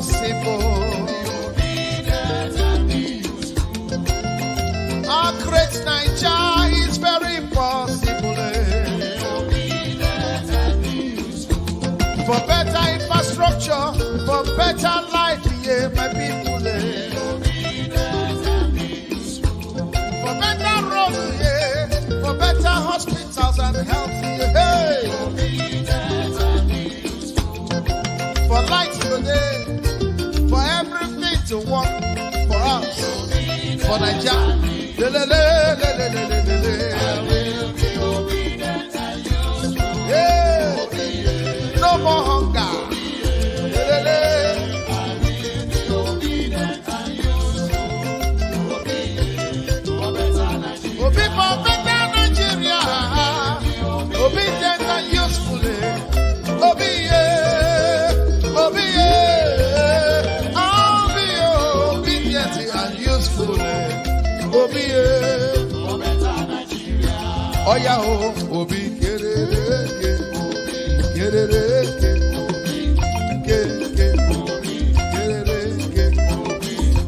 possible. Our great Nigeria is very possible. For better infrastructure, for better life, yeah, my people. For better roads, yeah, for better hospitals and health, yeah, hey. For light today, for everything to work for us, for Nigeria. I will be obedient and useful. Yeah. No more hunger. I will be obedient and useful. Obi for better Nigeria. Obedient and useful. Obi, Obi, I'll be obedient and useful. Obi, oh yeah, Obi,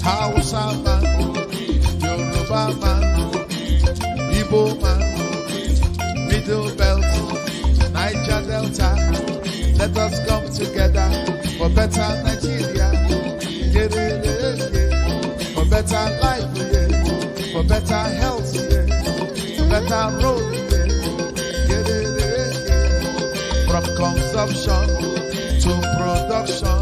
Hausa man, Yoruba man, Igbo man, Middle Belt, Niger Delta. Let us come together for better Nigeria. For better life, for better health, for better road, from consumption to production.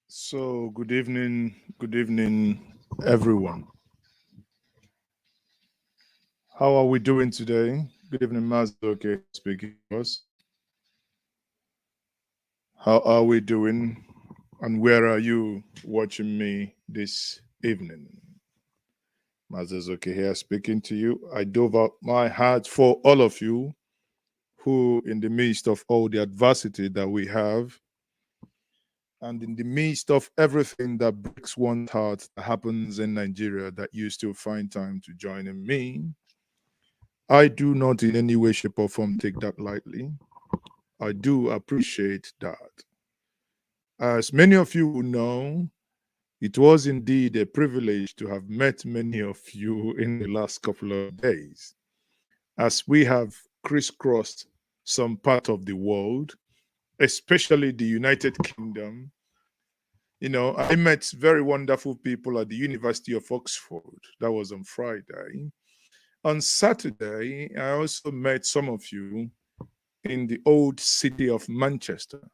So, good evening, everyone. How are we doing today? Good evening, Mazoke speaking to us. How are we doing? And where are you watching me this evening? Mazoke here speaking to you. I dove out my heart for all of you who, in the midst of all the adversity that we have, and in the midst of everything that breaks one's heart that happens in Nigeria, that you still find time to join in me. I do not in any way, shape, or form take that lightly. I do appreciate that. As many of you will know, it was indeed a privilege to have met many of you in the last couple of days, as we have crisscrossed some part of the world, especially the United Kingdom. You know, I met very wonderful people at the University of Oxford. That was on Friday. On Saturday, I also met some of you in the old city of Manchester.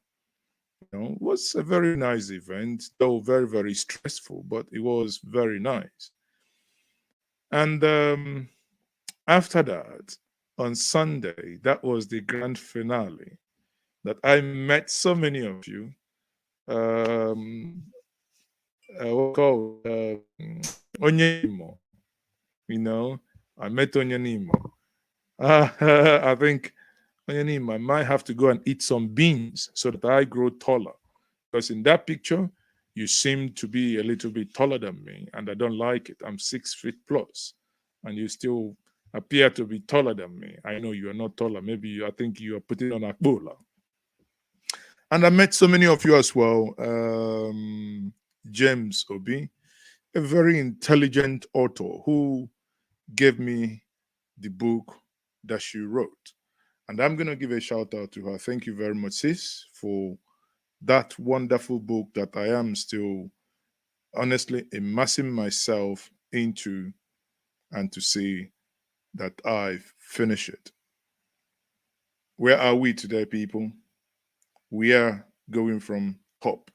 You know, it was a very nice event, though very, very stressful, but it was very nice. And after that, on Sunday, that was the grand finale, that I met so many of you. What called Onyemo. You know, I met Onyanimo. I think Onyanimo, I might have to go and eat some beans so that I grow taller. Because in that picture, you seem to be a little bit taller than me, and I don't like it. I'm 6 feet plus, and you still appear to be taller than me. I know you are not taller. Maybe I think you are putting on a bola. And I met so many of you as well. James Obi, a very intelligent author who gave me the book that she wrote. And I'm going to give a shout out to her. Thank you very much, sis, for that wonderful book that I am still honestly immersing myself into, and to see that I've finished it. Where are we today, people? We are going from top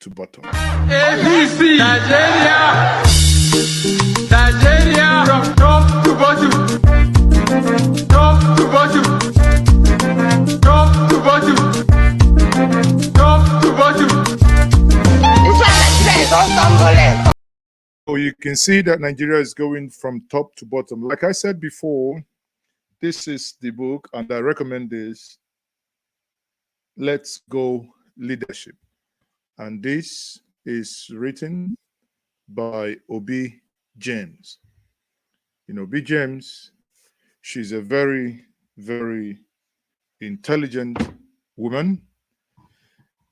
to bottom. ABC, Nigeria, from top to bottom, top to bottom, top to bottom, top to bottom. This one is unstumbling. So you can see that Nigeria is going from top to bottom. Like I said before, this is the book, and I recommend this. Let's Go Leadership. And this is written by Obi James. Obi James, she's a very, very intelligent woman.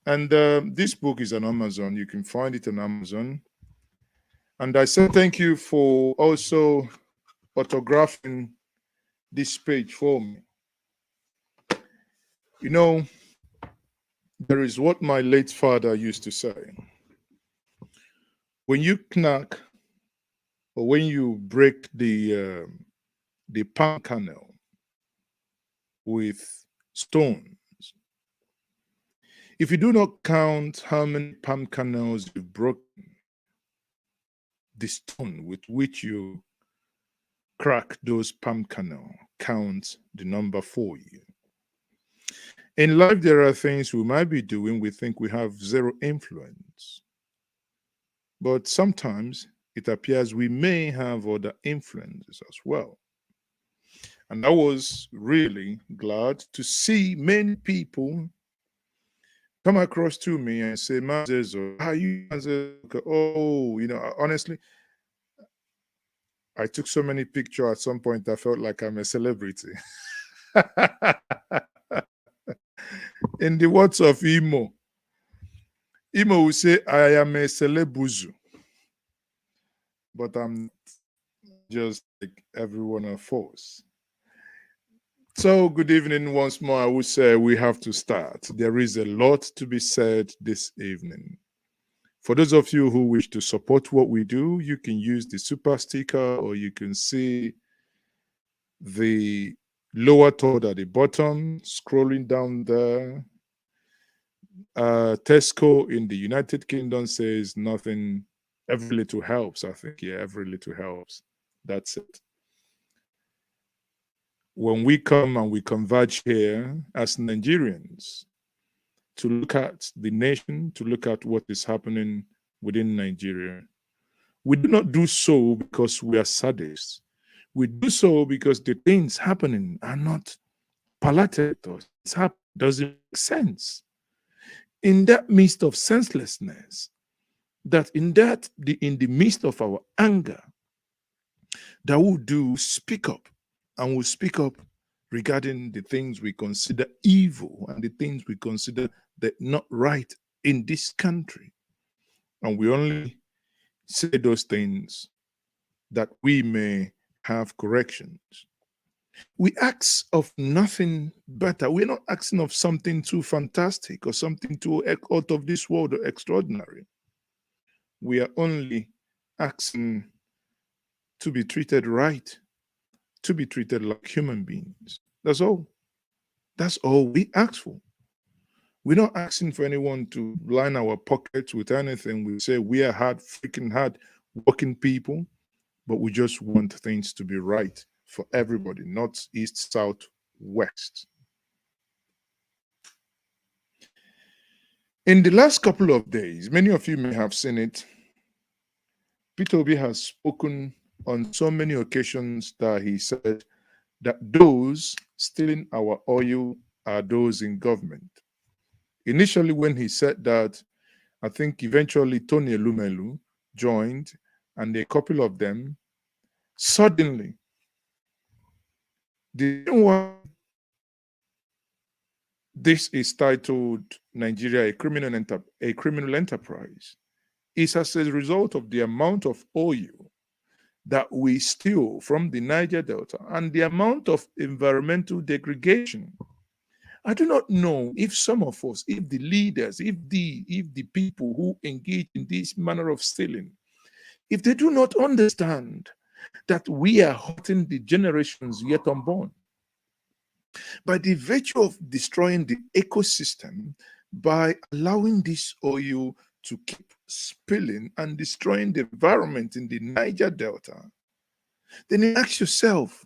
And this book is on Amazon. You can find it on Amazon. And I say thank you for also autographing this page for me. There is what my late father used to say. When you knack or when you break the palm kernel with stone, if you do not count how many palm kernels you've broken, the stone with which you crack those palm kernel counts the number for you. In life, there are things we might be doing we think we have zero influence. But sometimes it appears we may have other influences as well. And I was really glad to see many people come across to me and say, Mazezo, how you Mazezo? Oh, honestly, I took so many pictures at some point I felt like I'm a celebrity. In the words of Imo will say, I am a celebuzu. But I'm just like every one of us. So, good evening once more. I would say we have to start. There is a lot to be said this evening. For those of you who wish to support what we do, you can use the super sticker, or you can see the lower third at the bottom, scrolling down there. Tesco in the United Kingdom says nothing, every little helps. I think, yeah, every little helps. That's it. When we come and we converge here as Nigerians to look at the nation, to look at what is happening within Nigeria, we do not do so because we are sadists. We do so because the things happening are not palatable to us. It doesn't make sense. In that midst of senselessness, in the midst of our anger, that we do speak up, and we'll speak up regarding the things we consider evil and the things we consider that not right in this country. And we only say those things that we may have corrections. We ask of nothing better. We're not asking of something too fantastic or something too out of this world or extraordinary. We are only asking to be treated right, to be treated like human beings. That's all. That's all we ask for. We're not asking for anyone to line our pockets with anything. We say we are freaking hard working people, but we just want things to be right for everybody, north, east, south, west. In the last couple of days, many of you may have seen it, Peter Obi has spoken on so many occasions that he said that those stealing our oil are those in government. Initially, when he said that, I think eventually Tony Elumelu joined, and a couple of them suddenly. The reason why this is titled Nigeria a criminal enterprise is as a result of the amount of oil that we steal from the Niger Delta and the amount of environmental degradation. I do not know if some of us, if the leaders, if the people who engage in this manner of stealing, if they do not understand that we are hurting the generations yet unborn by the virtue of destroying the ecosystem, by allowing this oil to keep spilling and destroying the environment in the Niger Delta, then you ask yourself,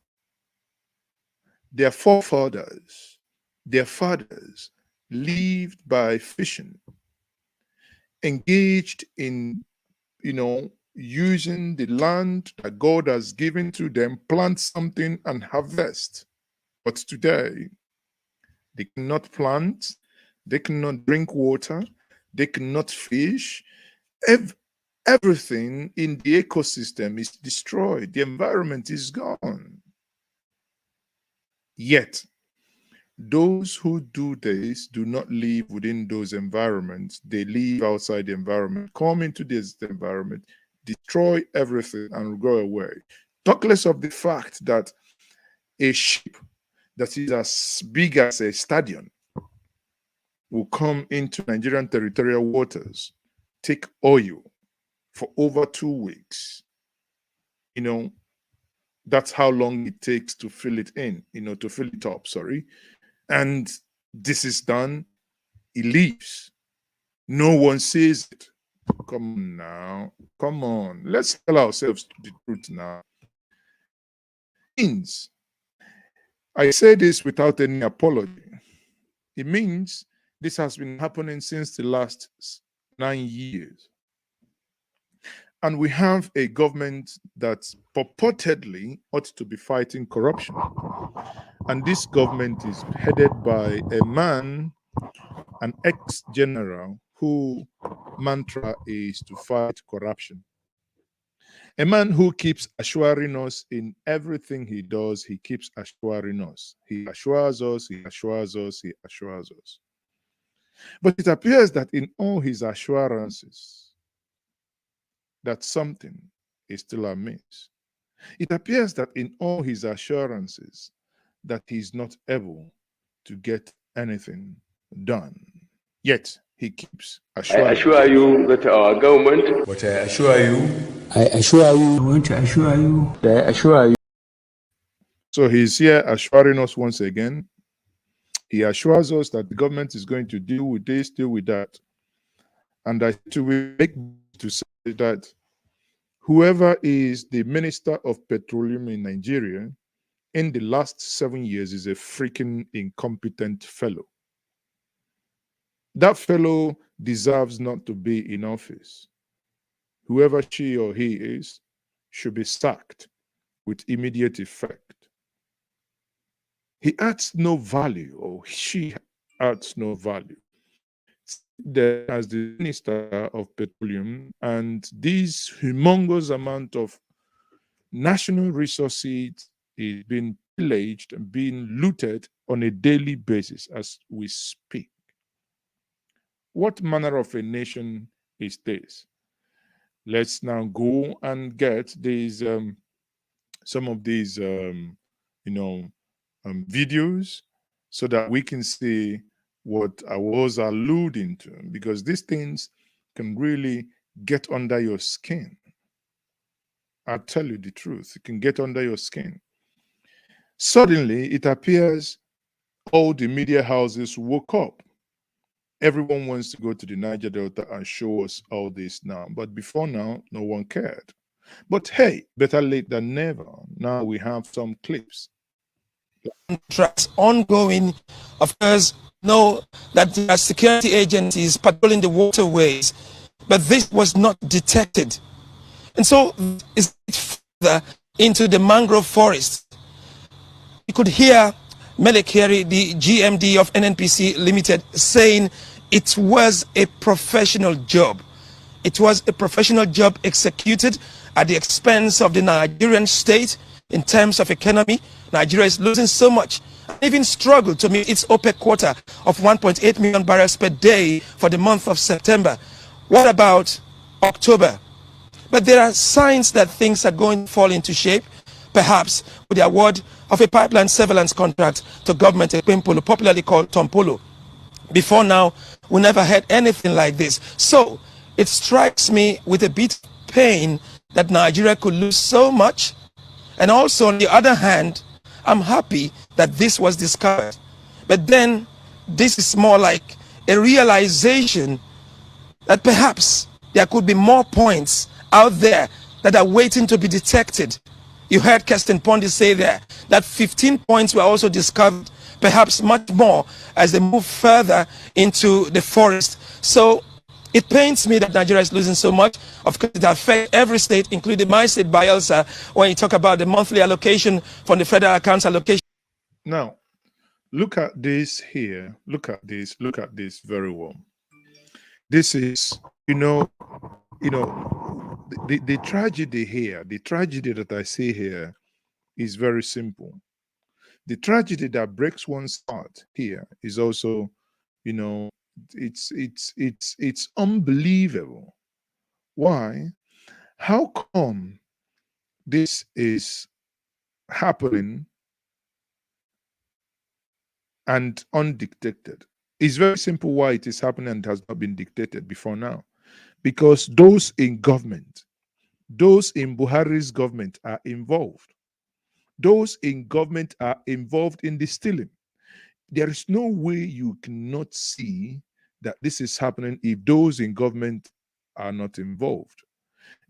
their forefathers, their fathers lived by fishing, engaged in, using the land that God has given to them, plant something and harvest. But today, they cannot plant, they cannot drink water, they cannot fish. everything in the ecosystem is destroyed. The environment is gone. Yet, those who do this do not live within those environments. They live outside the environment, come into this environment, destroy everything, and go away. Talk less of the fact that a ship that is as big as a stadium will come into Nigerian territorial waters, take oil for over 2 weeks. You know, that's how long it takes to fill it in, to fill it up, sorry. And this is done, he leaves. No one sees it. Come on now. Come on. Let's tell ourselves the truth now. Means, I say this without any apology. It means this has been happening since the last 9 years. And we have a government that purportedly ought to be fighting corruption. And this government is headed by a man, an ex-general, whose mantra is to fight corruption. A man who keeps assuring us in everything he does, he keeps assuring us. He assures us, he assures us, he assures us. But it appears that in all his assurances, that something is still amiss. It appears that in all his assurances, that he is not able to get anything done. Yet he keeps assuring. I assure you that our government. But I assure you. I assure you. I want to assure you. I assure you. So he's here assuring us once again. He assures us that the government is going to deal with this, deal with that. And I to make to say that whoever is the Minister of Petroleum in Nigeria in the last 7 years is a freaking incompetent fellow. That fellow deserves not to be in office. Whoever she or he is should be sacked with immediate effect. He adds no value, or she adds no value. There as the Minister of Petroleum, and this humongous amount of national resources is being pillaged and being looted on a daily basis as we speak. What manner of a nation is this? Let's now go and get these some of these videos so that we can see what I was alluding to, because these things can really get under your skin. I'll tell you the truth, it can get under your skin. Suddenly, it appears all the media houses woke up. Everyone wants to go to the Niger Delta and show us all this now. But before now, no one cared. But hey, better late than never. Now we have some clips. Contracts ongoing. Of course, know that there are security agencies patrolling the waterways, but this was not detected. And so it's further into the mangrove forest. You could hear Melekeri, the GMD of NNPC Limited, saying it was a professional job. It was a professional job executed at the expense of the Nigerian state in terms of economy. Nigeria is losing so much, even struggled to meet its OPEC quota of 1.8 million barrels per day for the month of September. What about October? But there are signs that things are going to fall into shape, perhaps with the award of a pipeline surveillance contract to government Ekpempolo, popularly called Tompolo. Before now, we never had anything like this. So it strikes me with a bit of pain that Nigeria could lose so much. And also, on the other hand, I'm happy that this was discovered. But then this is more like a realization that perhaps there could be more points out there that are waiting to be detected. You heard Kirsten Pondi say there that 15 points were also discovered, perhaps much more as they move further into the forest. So it pains me that Nigeria is losing so much. Of course, it affects every state, including my state, Bayelsa, when you talk about the monthly allocation from the federal accounts allocation. Now, look at this here. Look at this. Look at this very well. This is, You know, the tragedy here, the tragedy that I see here is very simple. The tragedy that breaks one's heart here is also, you know, it's unbelievable. Why? How come this is happening and undictated? It's very simple why it is happening and has not been dictated before now. Because those in government, those in Buhari's government are involved. Those in government are involved in the stealing. There is no way you cannot see that this is happening if those in government are not involved.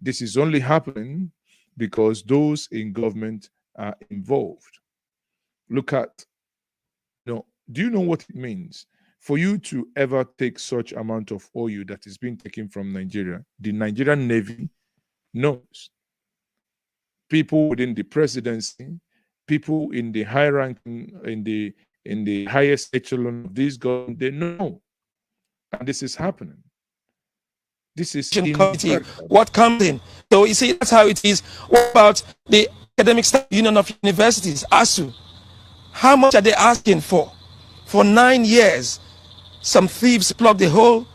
This is only happening because those in government are involved. Look at, do you know what it means for you to ever take such amount of oil that is being taken from Nigeria? The Nigerian Navy knows. People within the presidency, people in the high ranking, in the highest echelon of this government, they know, and this is happening. This is Committee, incredible. what comes in. So you see, that's how it is. What about the Academic Staff Union of Universities, ASU? How much are they asking for? For 9 years, some thieves plugged the hole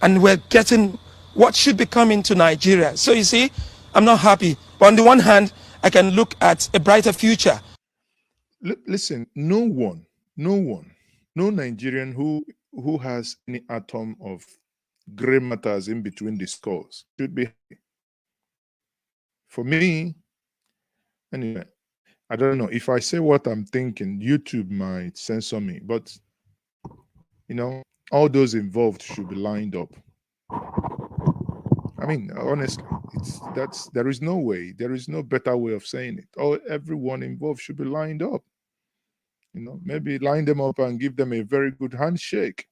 and we're getting what should be coming to Nigeria. So you see, I'm not happy. But on the one hand, I can look at a brighter future. Listen, no Nigerian who has any atom of gray matters in between the scores should be happy. For me, anyway, I don't know. If I say what I'm thinking, YouTube might censor me, but all those involved should be lined up. I mean, honestly, there is no way, there is no better way of saying it. Everyone involved should be lined up. Maybe line them up and give them a very good handshake.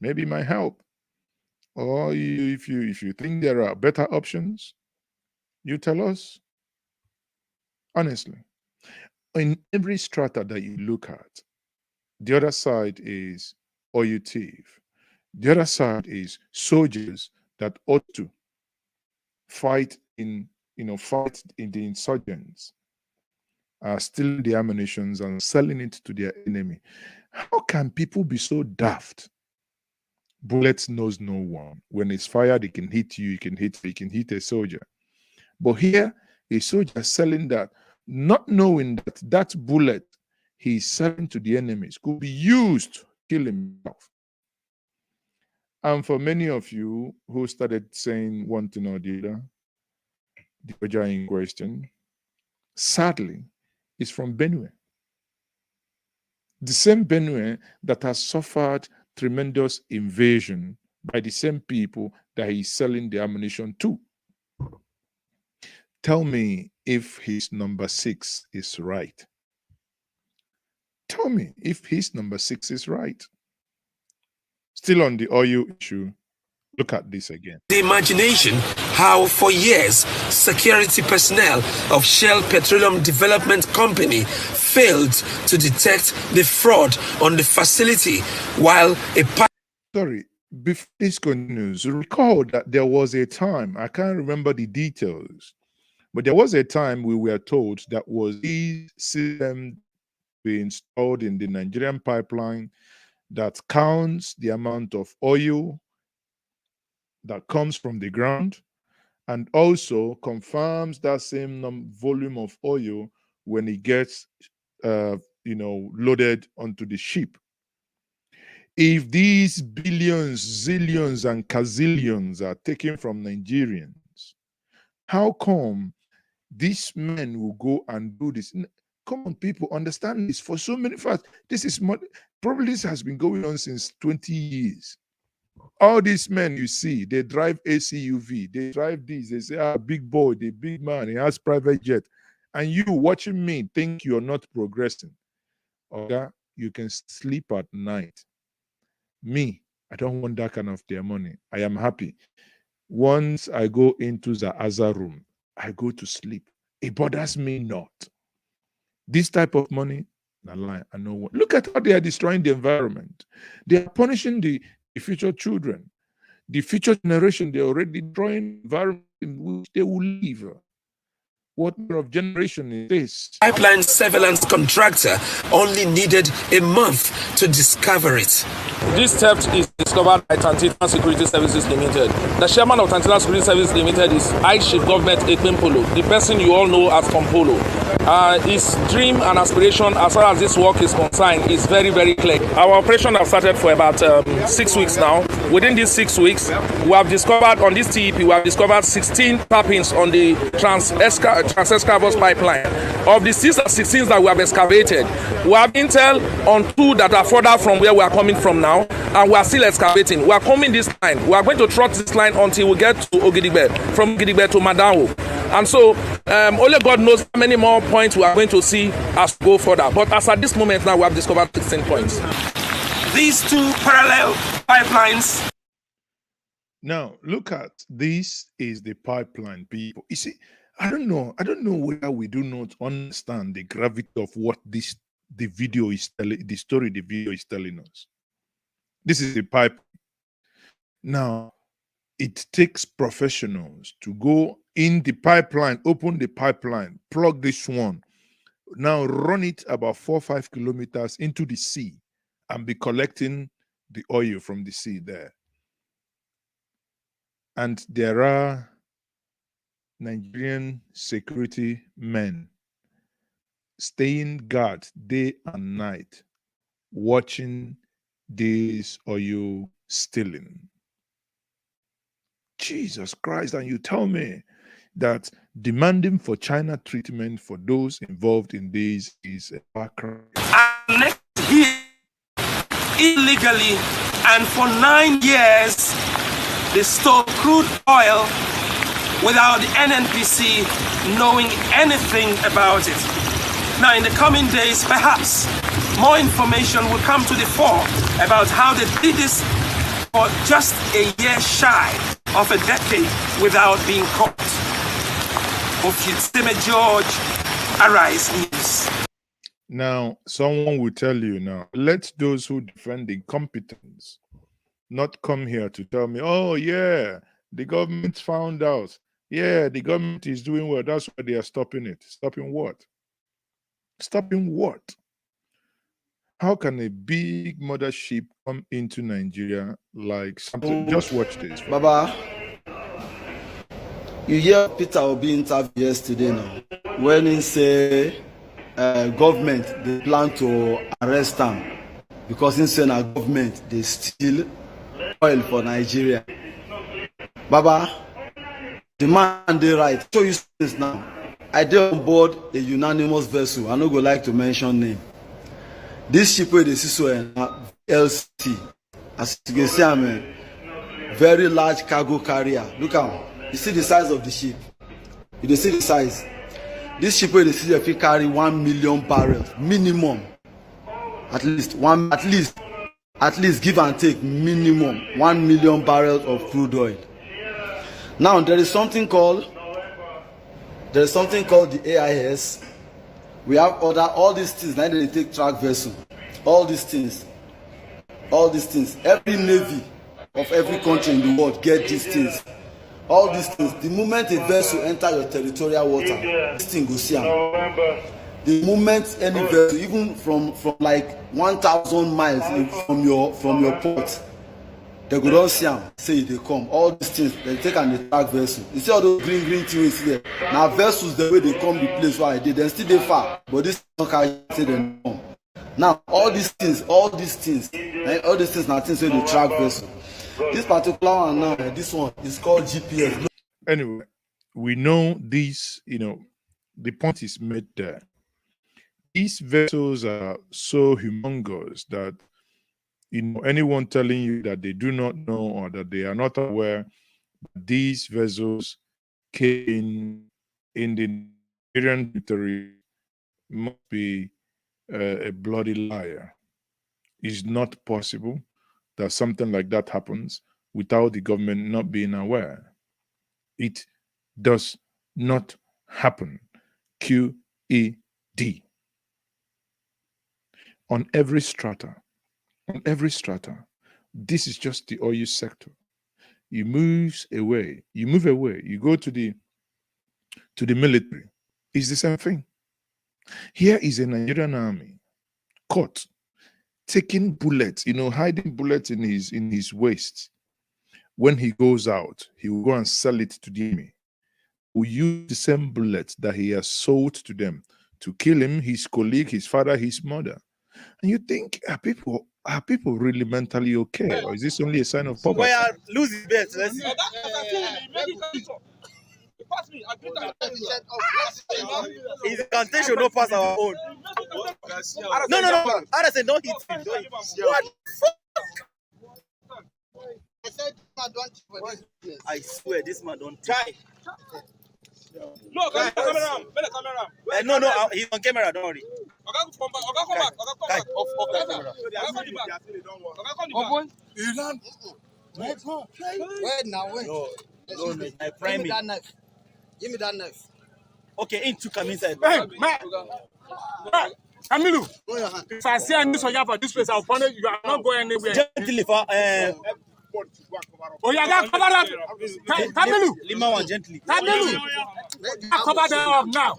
Maybe it might help. Or if you think there are better options, you tell us. Honestly, in every strata that you look at, the other side is oil thief. The other side is soldiers that ought to fight in the insurgents, are stealing the ammunitions and selling it to their enemy. How can people be so daft? Bullets knows no one. When it's fired, it can hit you, it can hit a soldier. But here, a soldier selling that, not knowing that that bullet he's selling to the enemies could be used to kill himself. And for many of you who started saying one thing or the other, the soldier in question, sadly, is from Benue. The same Benue that has suffered tremendous invasion by the same people that he's selling the ammunition to. Tell me if his number 6 is right. Tell me if his number 6 is right. Still on the oil issue, look at this again. The imagination how for years security personnel of Shell Petroleum Development Company failed to detect the fraud on the facility while Sorry, before this continues, recall that there was a time, I can't remember the details, but there was a time we were told that was these systems be installed in the Nigerian pipeline that counts the amount of oil that comes from the ground and also confirms that same volume of oil when it gets loaded onto the ship. If these billions, zillions, and gazillions are taken from Nigerians, how come these men will go and do this? Come on, people, understand this. For so many facts, this is probably this has been going on since 20 years. All these men you see, they drive ACUV, they drive this, they say, big boy, the big man, he has private jet. And you watching me think you're not progressing. Okay, you can sleep at night. Me, I don't want that kind of their money. I am happy. Once I go into the other room, I go to sleep. It bothers me not. This type of money, I know what. Look at how they are destroying the environment. They are punishing the future children. the future generation, they're already drawing environment in which they will live. What kind of generation is this? Pipeline surveillance contractor only needed a month to discover it. This theft is discovered by Tantina Security Services Limited. The chairman of Tantina Security Services Limited is High Chief Government Ekpempolo, the person you all know as Tompolo. His dream and aspiration as far as this work is concerned is very, very clear. Our operation has started for about 6 weeks now. Within these 6 weeks, we have discovered on this TEP, we have discovered 16 tappings on the Trans-Escavos pipeline. Of the 16 that we have excavated, we have intel on 2 that are further from where we are coming from now, and we are still excavating. We are coming this line. We are going to trot this line until we get to Ogidigbe, from Ogidigbe to Madawo. And so, only God knows how many more points we are going to see as we go further. But as at this moment now, we have discovered 16 points. These 2 parallel pipelines. Now, look at this is the pipeline, people. You see, I don't know whether we do not understand the gravity of what the video is telling, the story the video is telling us. This is the pipe. Now, it takes professionals to go in the pipeline, open the pipeline, plug this one, now run it about 4 or 5 kilometers into the sea and be collecting the oil from the sea there. And there are Nigerian security men staying guard day and night, watching this oil stealing. Jesus Christ, and you tell me that demanding for China treatment for those involved in this is a far cry. Next year, illegally, and for 9 years, they stole crude oil without the NNPC knowing anything about it. Now, in the coming days, perhaps more information will come to the fore about how they did this for just a year shy of a decade without being caught. Ofitseme George, Arise News. Now, someone will tell you now, let those who defend incompetence not come here to tell me, oh yeah, the government found out. Yeah, the government is doing well. That's why they are stopping it. Stopping what? Stopping what? How can a big mothership come into Nigeria like something? Just watch this. Baba, you hear Peter Obi interview yesterday now when he say government they plan to arrest him because he say na government they steal oil for Nigeria. Baba, the man they right. Show you this now. I did on board a unanimous vessel. I no go like to mention name. This ship where they see so LCT, as you can see, I'm a very large cargo carrier. Look out, you see the size of the ship. You see the size. This ship where they see if you carry 1 million barrels minimum, at least give and take minimum 1 million barrels of crude oil. Now there is something called the AIS. We have all these things. Now they take track vessel. All these things. Every navy of every country in the world get these things. All these things. The moment a vessel enter your territorial water, this thing goes see. The moment any vessel, even from like 1,000 miles from your port, they go down see am, say they come. All these things they take and they track vessel. You see all those green things there. Now vessels the way they come the place where I did, they still they far, but this don't carry say them come. Now all these things, now things say they track vessel. This particular one now, this one is called GPS. Anyway, we know this. The point is made there. These vessels are so humongous that anyone telling you that they do not know or that they are not aware that these vessels came in the Nigerian territory must be a bloody liar. It's not possible that something like that happens without the government not being aware. It does not happen. QED. On every strata, this is just the oil sector. he moves away. You move away. You go to the military. It's the same thing. Here is a Nigerian army caught taking bullets, hiding bullets in his waist. When he goes out, he will go and sell it to the enemy. Will use the same bullets that he has sold to them to kill him, his colleague, his father, his mother. And you think, are people really mentally okay, or is this only a sign of poverty? Lose his bet. Let's see. His incantation no pass our own. No. Anderson, don't hit him. Don't hit him. What the fuck? I said, don't. I swear, this man don't try. No, come camera. No, he's on camera. Don't worry. Come back. Off that camera. Wait now, wait. No, I Give prime me that knife. Give me that knife. Okay, in two come inside. Hey, man. Kamilu, if I see any soldier for this place, I'll punish you. I'm not going anywhere. Gently, for Oh, yeah, cover up. Kamilu. Lima one gently. Kamilu. Cover them up now.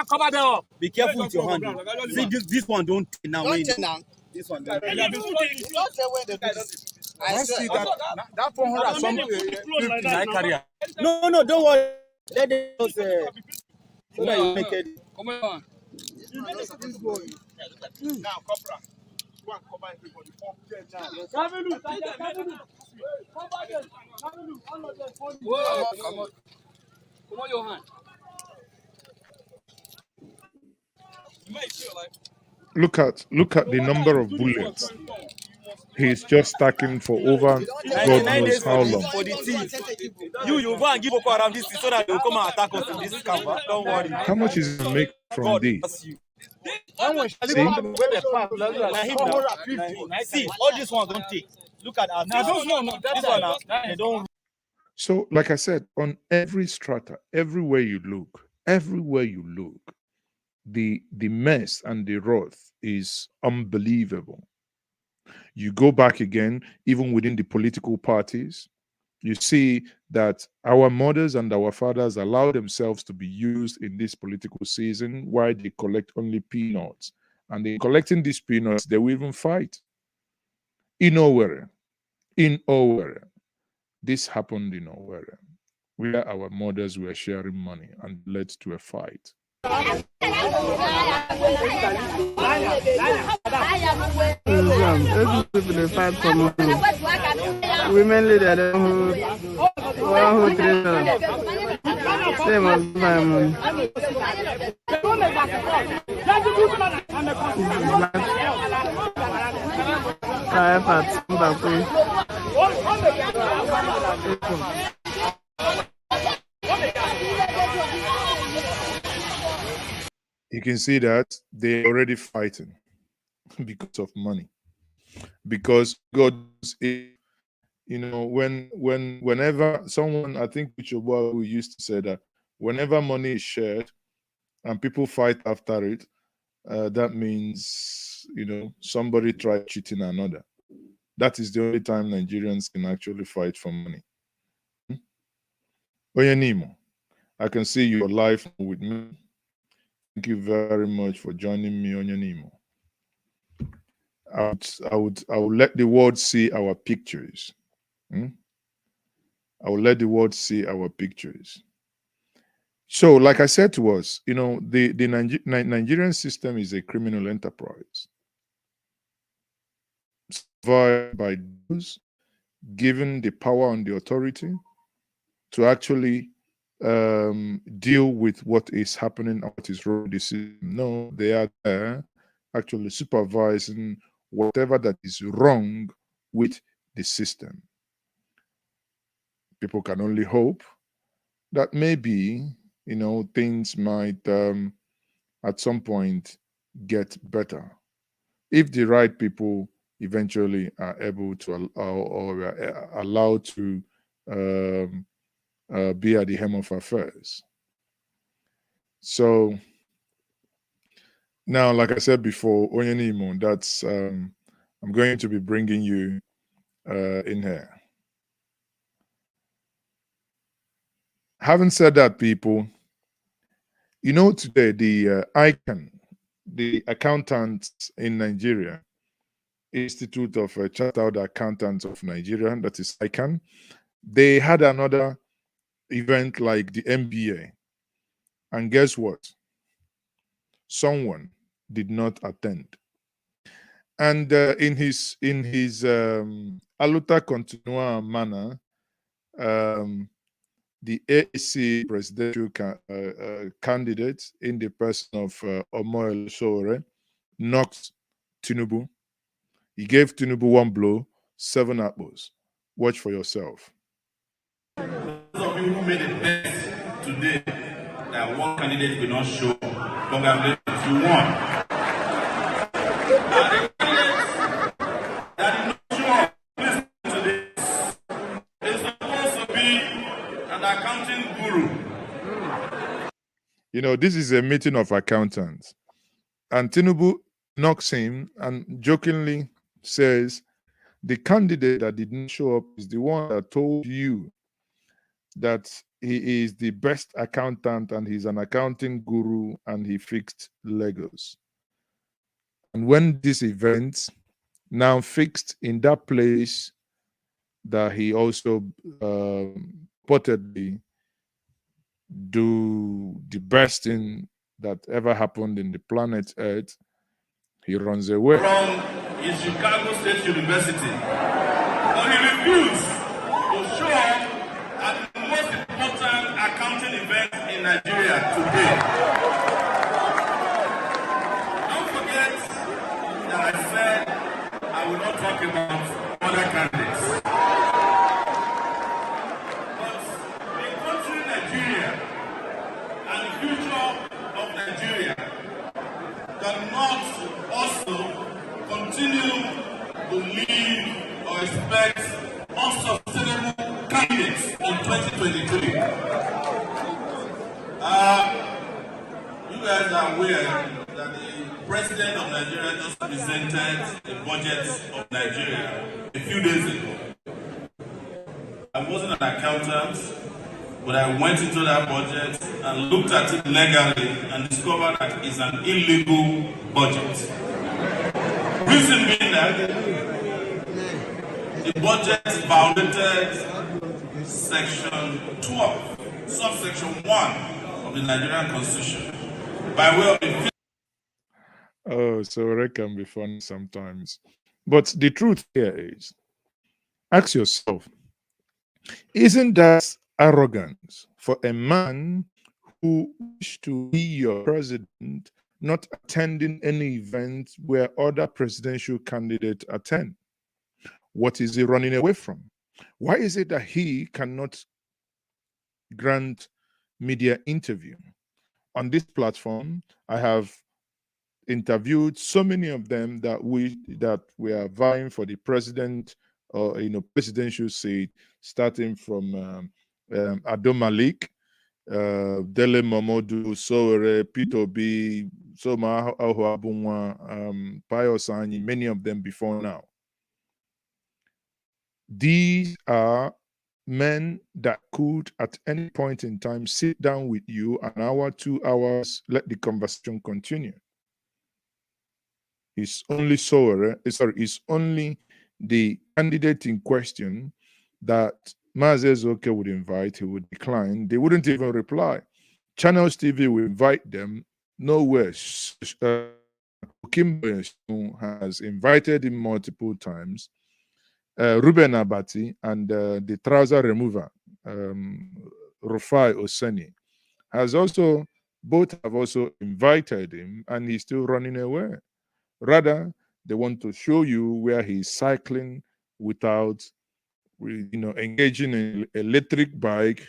Cover them up. Be careful with your hand. See, this one don't now. Don't turn now. This one don't. Don't say when they do this. I see swear. that 400 something in my career. No, don't worry. Let them say. So that you make it. Come on. Now, Copra. Go and cover everybody. Come on, your hand. You might feel like. Look at the number of bullets he's just stacking for over God knows how long. For the thief. You go and give Boko Haram this so that they will come and attack us in this camp. Don't worry. How much is he make from this? See, See? all these ones don't take. Look at our this one they don't. So, like I said, on every strata, everywhere you look, the mess and the wrath is unbelievable. You go back again, even within the political parties, you see that our mothers and our fathers allow themselves to be used in this political season while they collect only peanuts. And in collecting these peanuts, they will even fight. In Owerri, this happened in Owerri, where our mothers were sharing money and led to a fight. Women leader who treasure. They must buy money. You can see that they're already fighting because of money. Because God, whenever someone, I think Uchoba, who used to say that whenever money is shared and people fight after it, that means, somebody tried cheating another. That is the only time Nigerians can actually fight for money. Oyenimo, I can see your life with me. Thank you very much for joining me on your Nemo. I would let the world see our pictures. I will let the world see our pictures. So, like I said to us, the Nigerian system is a criminal enterprise survived by those given the power and the authority to actually deal with what is happening, what is wrong with the system. No, they are there actually supervising whatever that is wrong with the system. People can only hope that maybe, things might at some point get better if the right people eventually are able to or are allowed to be at the helm of affairs. So now, like I said before, Onyenimo, that's I'm going to be bringing you in here. Having said that, people, today the ICANN, the accountants in Nigeria, Institute of Chartered Accountants of Nigeria, that is ICANN, they had another event like the MBA. And guess what? Someone did not attend. And in his aluta continua manner, the AAC presidential candidate in the person of Omoyele Sowore knocked Tinubu. He gave Tinubu one blow, 7 apples. Watch for yourself. Those of you who made it best today that one candidate will not show, congratulations, you won. This is a meeting of accountants. And Tinubu knocks him and jokingly says, the candidate that did not show up is the one that told you that he is the best accountant and he's an accounting guru and he fixed Legos. And when this event now fixed in that place that he also reportedly do the best thing that ever happened in the planet Earth, he runs away. From in Chicago State University, but he refused to show up at the most important accounting event in Nigeria today. Don't forget that I said I will not talk about other candidates. But the country Nigeria and the future of Nigeria cannot also continue to live or expect unsustainable candidates in 2023. You guys are aware that the president of Nigeria just presented the budget of Nigeria a few days ago. I wasn't an accountant, but I went into that budget and looked at it legally and discovered that it's an illegal budget. Reason being that the budget violated section 12, subsection 1 of the Nigerian Constitution by way of the... Oh, so it can be fun sometimes. But the truth here is, ask yourself, isn't that arrogance for a man who wished to be your president not attending any event where other presidential candidates attend? What is he running away from? Why is it that he cannot grant media interview? On this platform, I have interviewed so many of them that we are vying for the president or presidential seat, starting from Ado Malik, Dele Momodu, Sowore, Peter B, Soma Ahuabunwa, Payo Sanyi, many of them before now. These are men that could at any point in time sit down with you an hour, 2 hours, let the conversation continue. It's only it's only the candidate in question that Mazezoke would invite, he would decline. They wouldn't even reply. Channels TV will invite them. Nowhere. Kimbo has invited him multiple times. Ruben Abati and the trouser remover, Rufai Oseni, both have also invited him, and he's still running away. Rather, they want to show you where he's cycling without, engaging in an electric bike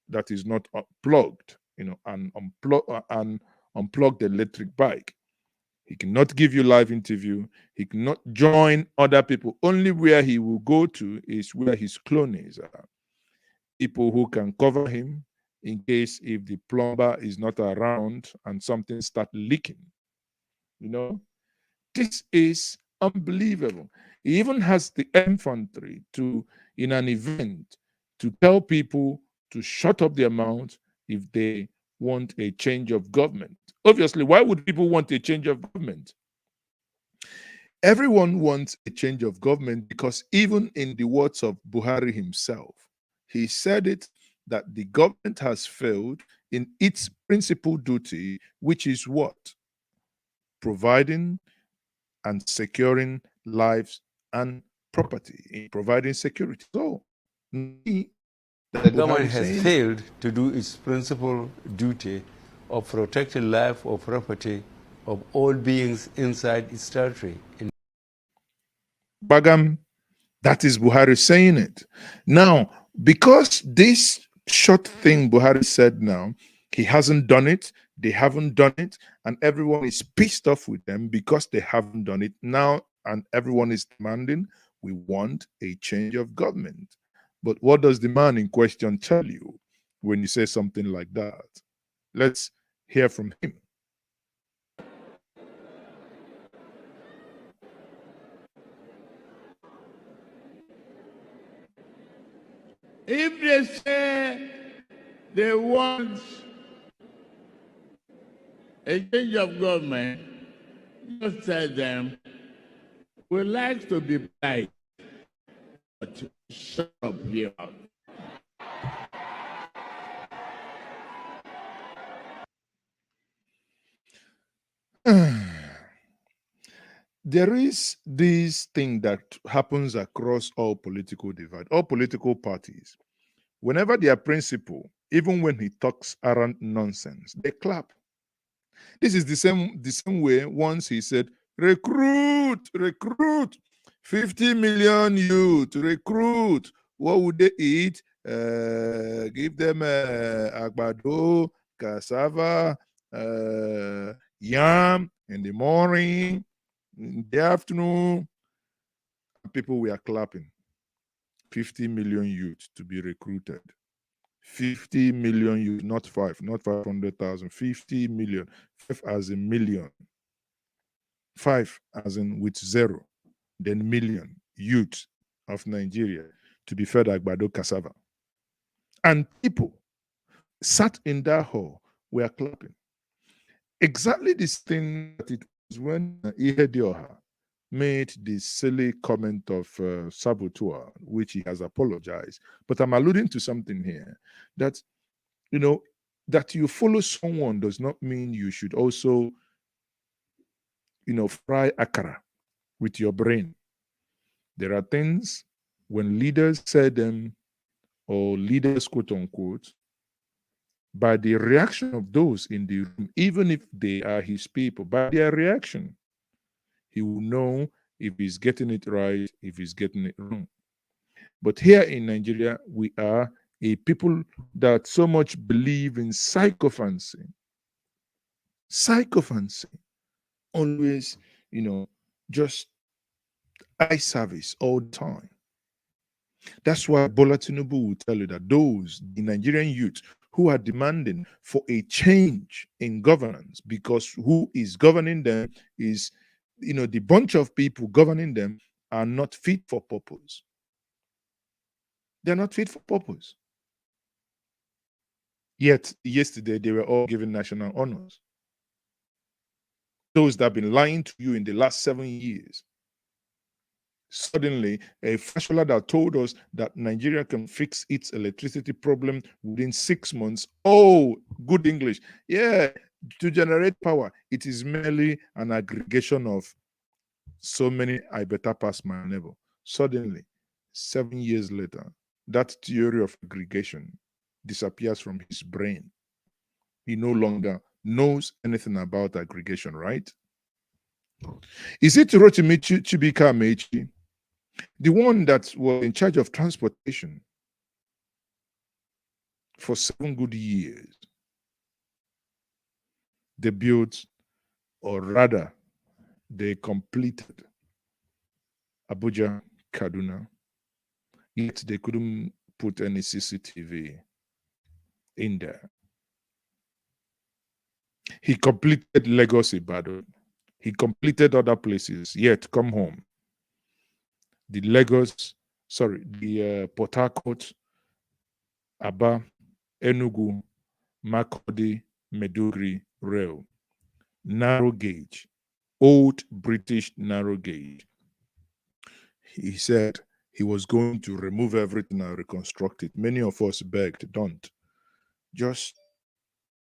that is not plugged, and unplug the electric bike. He cannot give you live interview. He cannot join other people. Only where he will go to is where his cronies are. People who can cover him in case if the plumber is not around and something starts leaking. This is unbelievable. He even has the infantry in an event to tell people to shut up their mouths if they want a change of government. Obviously, why would people want a change of government? Everyone wants a change of government because even in the words of Buhari himself, he said it that the government has failed in its principal duty, which is what? Providing and securing lives and property, in providing security. So, the government has failed to do its principal duty of protecting life or property of all beings inside its territory. Bagam, that is Buhari saying it. Now, because this short thing Buhari said now, he hasn't done it, they haven't done it, and everyone is pissed off with them because they haven't done it now, and everyone is demanding, we want a change of government. But what does the man in question tell you when you say something like that? Let's hear from him. If they say they want a change of government, just tell them, we like to be polite, but shut up here. There is this thing that happens across all political divide, all political parties. Whenever their principal, even when he talks around nonsense, they clap. This is the same way once he said, recruit, 50 million youth, recruit. What would they eat? Give them agbado, cassava, yam in the morning, in the afternoon. People were clapping. 50 million youth to be recruited. 50 million youth, not 500,000, 50 million. 5 as in million. 5 as in with 0, then million youth of Nigeria to be fed agbado cassava. And people sat in that hall were clapping. Exactly this thing that it was when Ihedioha made the silly comment of saboteur, which he has apologized. But I'm alluding to something here that, that you follow someone does not mean you should also, fry akara with your brain. There are things when leaders say them, or leaders, quote unquote, by the reaction of those in the room, even if they are his people, by their reaction, he will know if he's getting it right, if he's getting it wrong. But here in Nigeria, we are a people that so much believe in sycophancy. Sycophancy. Always, just eye service all the time. That's why Bola Tinubu will tell you that those, the Nigerian youth, who are demanding for a change in governance, because who is governing them is, the bunch of people governing them are not fit for purpose. They're not fit for purpose. Yet, yesterday, they were all given national honors. Those that have been lying to you in the last 7 years. Suddenly, a fashola that told us that Nigeria can fix its electricity problem within 6 months. Oh, good English. Yeah, to generate power, it is merely an aggregation of so many I better pass my neighbor. Suddenly, 7 years later, that theory of aggregation disappears from his brain. He no longer knows anything about aggregation, right? Is it Rotimi Chibika Amechi, the one that was in charge of transportation for 7 good years? They built, or rather, they completed Abuja, Kaduna, yet they couldn't put any CCTV in there. He completed Lagos, Ibadan. He completed other places, yet come home. The Port Harcourt, Aba, Enugu, Makurdi, Meduguri rail, narrow gauge, old British narrow gauge. He said he was going to remove everything and reconstruct it. Many of us begged, don't. Just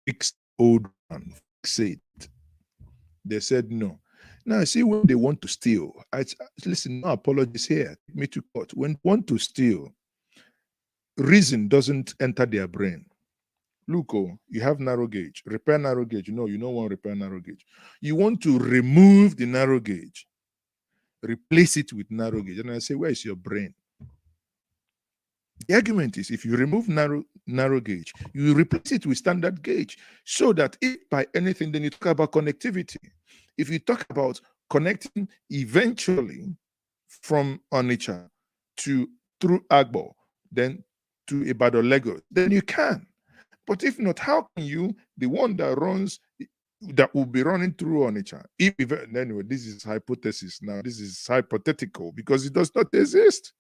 fix old one, fix it. They said no. Now, see, when they want to steal, listen, no apologies here. Take me to court. When they want to steal, reason doesn't enter their brain. Look, oh, you have narrow gauge. Repair narrow gauge. No, you don't want to repair narrow gauge. You want to remove the narrow gauge, replace it with narrow gauge. And I say, where is your brain? The argument is if you remove narrow gauge, you replace it with standard gauge, so that if by anything, then you talk about connectivity. If you talk about connecting eventually from Onitsha to through Agbo, then to Ibadan, Lagos, then you can. But if not, how can you, the one that will be running through Onitsha? Anyway, this is hypothesis now. This is hypothetical because it does not exist.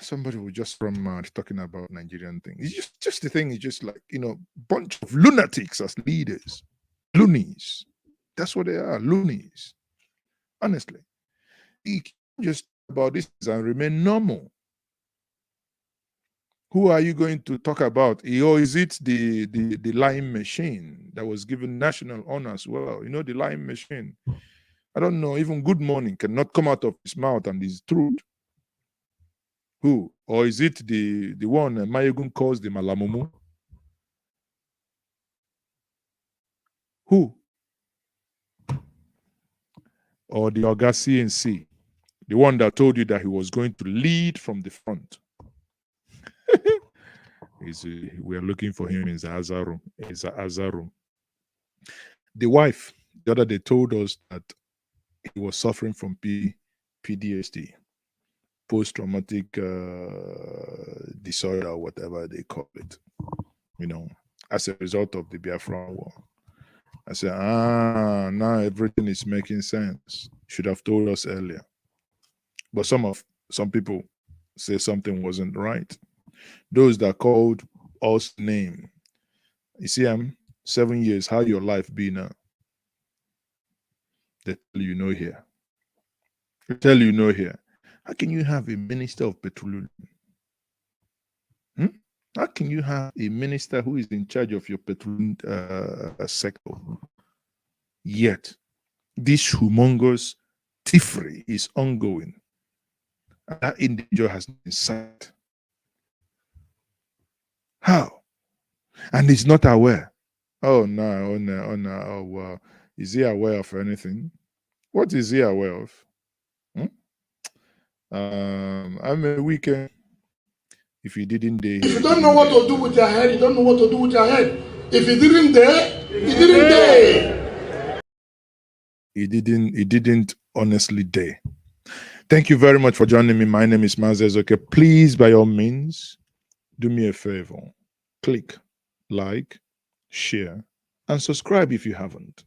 Somebody was just from talking about Nigerian thing. It's just the thing is just like, bunch of lunatics as leaders. Loonies. That's what they are, loonies. Honestly. You can't just talk about this and remain normal. Who are you going to talk about? Or is it the lying machine that was given national honor as well? The lying machine. I don't know, even good morning cannot come out of his mouth and is truth. Who? Or is it the one Mayegun calls the Malamumu? Who? Or the Oga CNC? The one that told you that he was going to lead from the front. We are looking for him in Zahaza room. The wife, the other day, told us that he was suffering from PTSD, post-traumatic disorder, or whatever they call it, as a result of the Biafran war. I said, now everything is making sense. Should have told us earlier. But some people say something wasn't right. Those that called us name. You see, 7 years, how your life be now? They tell you here. They tell you here. How can you have a minister of petroleum? How can you have a minister who is in charge of your petroleum sector? Yet, this humongous thievery is ongoing. And that individual has been sacked. How? And he's not aware. Oh, wow. Is he aware of anything? What is he aware of? I'm a weekend. If you didn't dare, if you don't know what to do with your head, you don't know what to do with your head. If you didn't dare, you didn't dare. He didn't honestly dare. Thank you very much for joining me. My name is Mazezoke. Please, by all means, do me a favor. Click, like, share, and subscribe if you haven't.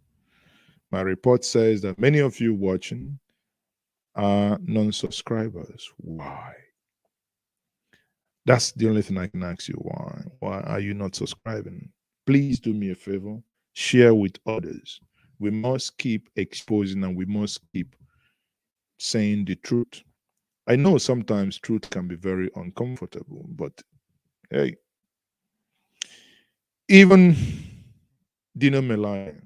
My report says that many of you watching are non-subscribers. Why? That's the only thing I can ask you. Why? Why are you not subscribing? Please do me a favor. Share with others. We must keep exposing and we must keep saying the truth. I know sometimes truth can be very uncomfortable, but hey, even Dino Melai,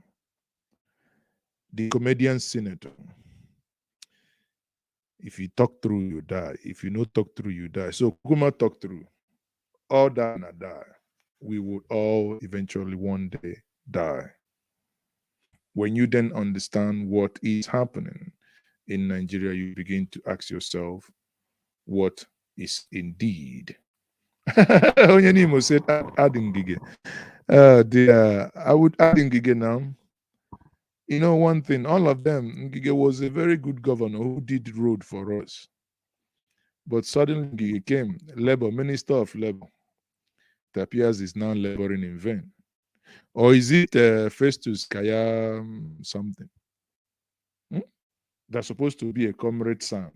the comedian senator, if you talk through, you die. If you not talk through, you die. So Kuma talk through. All die and die. We would all eventually one day die. When you then understand what is happening in Nigeria, you begin to ask yourself, what is indeed? Onyenimo said, adding Gige. I would add in Gige now. You know, one thing, all of them, Gige was a very good governor who did the road for us. But suddenly Gige came, Minister of Labor. It appears is now laboring in vain. Or is it Festus Kaya something? That's supposed to be a comrade son.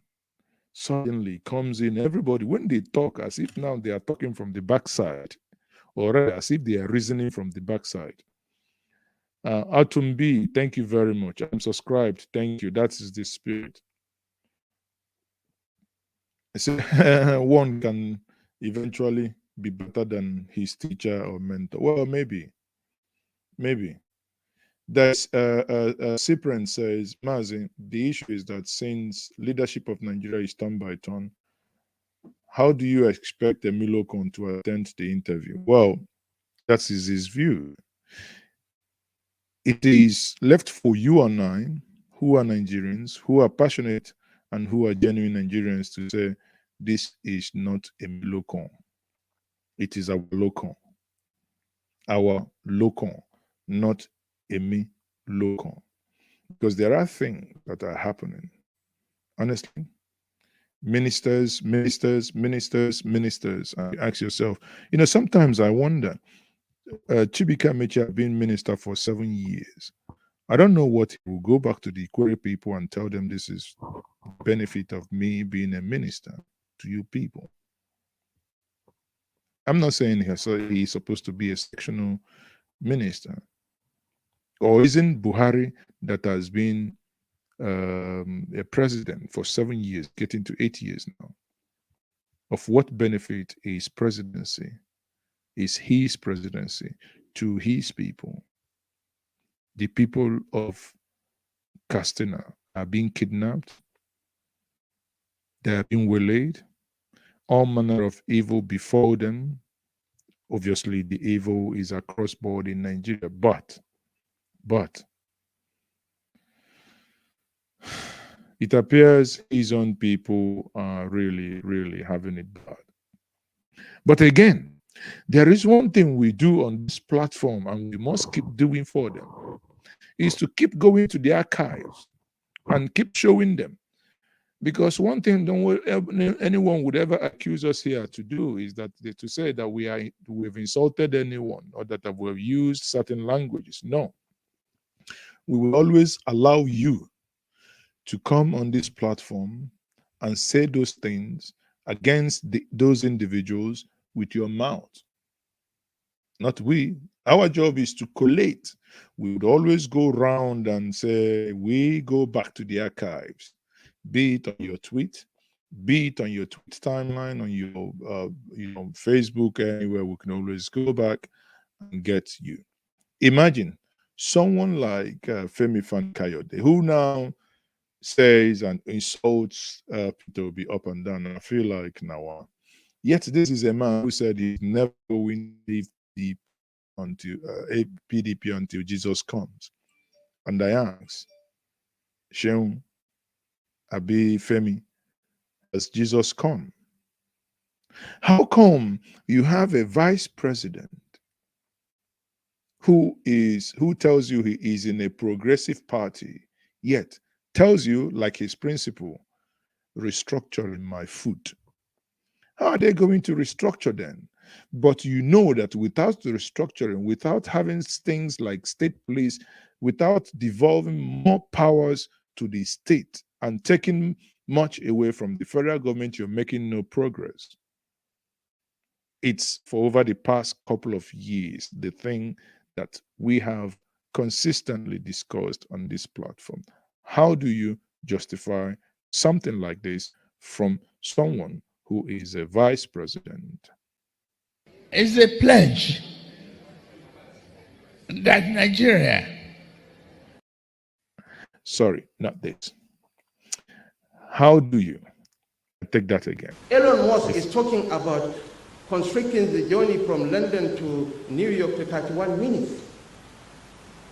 suddenly comes in. Everybody, when they talk, as if now they are talking from the backside, or rather, as if they are reasoning from the backside. Atumbi, thank you very much. I'm subscribed. Thank you. That is the spirit. So one can eventually be better than his teacher or mentor. Well, maybe. That's Cyprian says, Mazi, the issue is that since leadership of Nigeria is turn by turn, how do you expect a Milokon to attend the interview? Well, that is his view. It is left for you and I, who are Nigerians, who are passionate and who are genuine Nigerians, to say this is not a Milokon. It is our Lokon. Our Lokon, not a Milokon. Because there are things that are happening. Honestly, ministers, and you ask yourself, sometimes I wonder, Chibika Mechi have been minister for 7 years. I don't know what he will go back to the Ikwere people and tell them this is the benefit of me being a minister to you people. I'm not saying he's supposed to be a sectional minister. Or isn't Buhari, that has been a president for 7 years, getting to 8 years now, of what benefit is his presidency to his people? The people of Castina are being kidnapped, they are being waylaid, all manner of evil befall them. Obviously, the evil is across board in Nigeria, but it appears his own people are really, really having it bad. But again, there is one thing we do on this platform, and we must keep doing for them, is to keep going to the archives and keep showing them. Because one thing anyone would ever accuse us here to do is that to say that we've insulted anyone or that we've used certain languages. No. We will always allow you to come on this platform and say those things against those individuals with your mouth. Not we. Our job is to collate. We would always go round and say, we go back to the archives, be it on your tweet, be it on your tweet timeline, on your Facebook, anywhere. We can always go back and get you. Imagine someone like Femi Fani-Kayode, who now says and insults Peter Obi up and down. I feel like now, yet this is a man who said he's never going to leave PDP until Jesus comes. And I ask, Sheung, Abi, Femi, has Jesus come? How come you have a vice president who tells you he is in a progressive party, yet tells you, like his principle, restructuring my food? How are they going to restructure then? But you know that without the restructuring, without having things like state police, without devolving more powers to the state and taking much away from the federal government, you're making no progress. It's for over the past couple of years, the thing that we have consistently discussed on this platform. How do you justify something like this from someone who is a vice president? It's a pledge that Nigeria. Sorry, not this. How do you take that again? Elon Musk is talking about constricting the journey from London to New York to 31 minutes.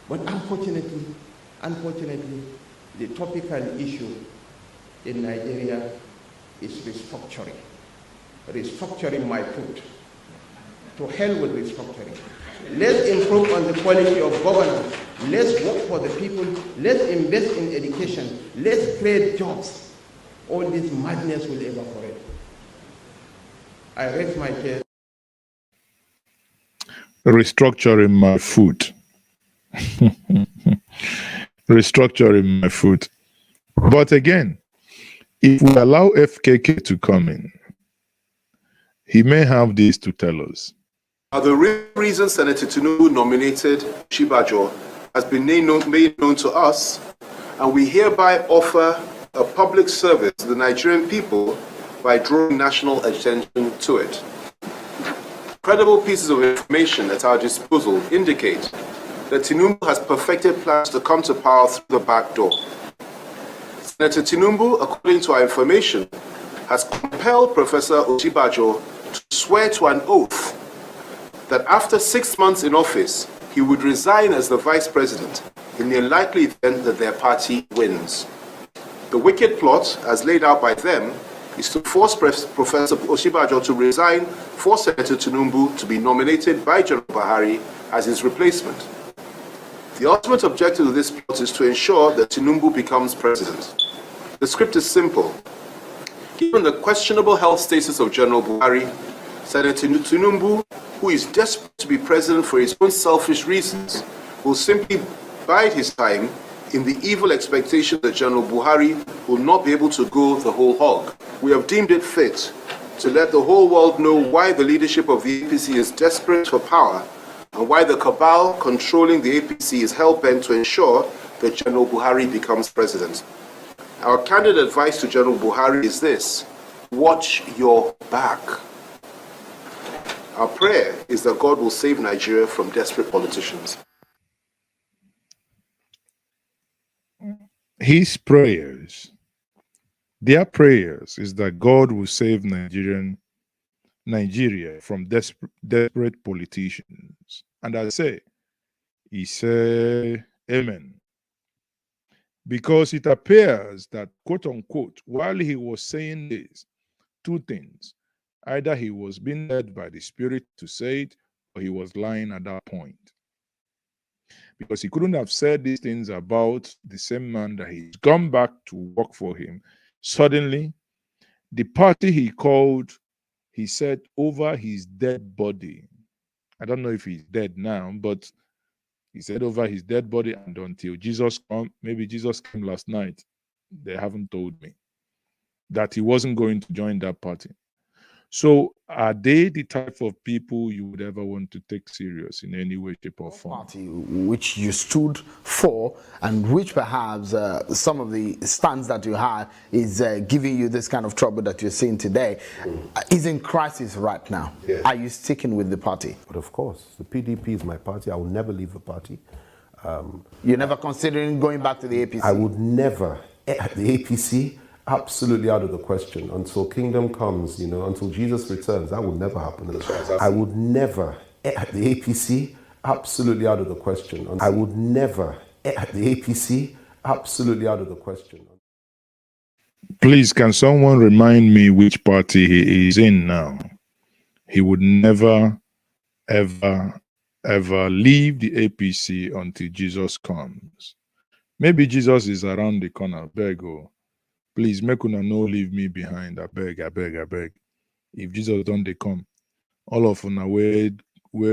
But unfortunately, the topical issue in Nigeria is restructuring. Restructuring my food. To hell with restructuring. Let's improve on the quality of governance. Let's work for the people. Let's invest in education. Let's create jobs. All this madness will evaporate. I raise my case. Restructuring my food. Restructuring my food. But again, If we allow FKK to come in, he may have this to tell us. The real reason Senator Tinubu nominated Shibajo has been made known to us, and we hereby offer a public service to the Nigerian people by drawing national attention to it. Credible pieces of information at our disposal indicate that Tinubu has perfected plans to come to power through the back door. Senator Tinubu, according to our information, has compelled Professor Oshibajo to swear to an oath that after 6 months in office, he would resign as the vice president in the unlikely event that their party wins. The wicked plot, as laid out by them, is to force Professor Oshibajo to resign for Senator Tinubu to be nominated by General Buhari as his replacement. The ultimate objective of this plot is to ensure that Tinubu becomes president. The script is simple. Given the questionable health status of General Buhari, Senator Tinubu, who is desperate to be president for his own selfish reasons, will simply bide his time in the evil expectation that General Buhari will not be able to go the whole hog. We have deemed it fit to let the whole world know why the leadership of the APC is desperate for power and why the cabal controlling the APC is hell-bent to ensure that General Buhari becomes president. Our candid advice to General Buhari is this: watch your back. Our prayer is that God will save Nigeria from desperate politicians. His prayers, their prayers, is that God will save Nigeria from desperate politicians. And I say, he said, Amen. Because it appears that, quote unquote, while he was saying this, two things: either he was being led by the Spirit to say it, or he was lying at that point. Because he couldn't have said these things about the same man that he's gone back to work for him. Suddenly, the party he called, he said, over his dead body. I don't know if he's dead now, but he said over his dead body, and until Jesus come, maybe Jesus came last night, they haven't told me, that he wasn't going to join that party. So are they the type of people you would ever want to take serious in any way, shape, or form? Party which you stood for, and which perhaps some of the stands that you had is giving you this kind of trouble that you're seeing today, is in crisis right now. Yeah. Are you sticking with the party? But of course, the PDP is my party. I will never leave the party. You're never considering going back to the APC? I would never. The APC, absolutely out of the question. Until kingdom comes, until Jesus returns, that will never happen. I would never. The APC, absolutely out of the question. I would never. The APC, absolutely out of the question. Please, can someone remind me which party he is in now? He would never, ever, ever leave the APC until Jesus comes. Maybe Jesus is around the corner. Beg, oh, please make una no leave me behind. I beg, I beg, I beg. If Jesus don't they come, all of una where